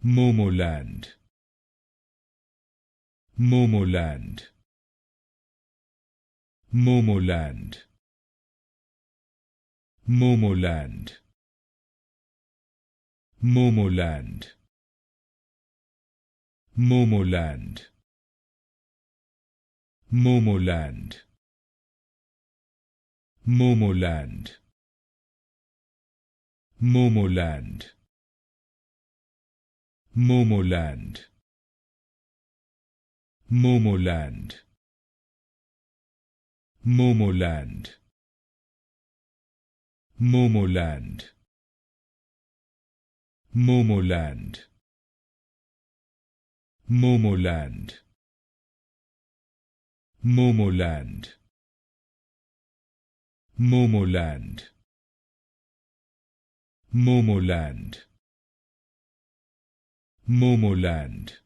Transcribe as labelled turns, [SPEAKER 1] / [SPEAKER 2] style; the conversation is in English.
[SPEAKER 1] Momoland, Momoland, Momoland, Momoland, Momoland, Momoland, Momoland, Momoland, Momoland, Momoland, Momoland, Momoland, Momoland, Momoland, Momoland, Momoland, Momoland, Momoland, Momoland,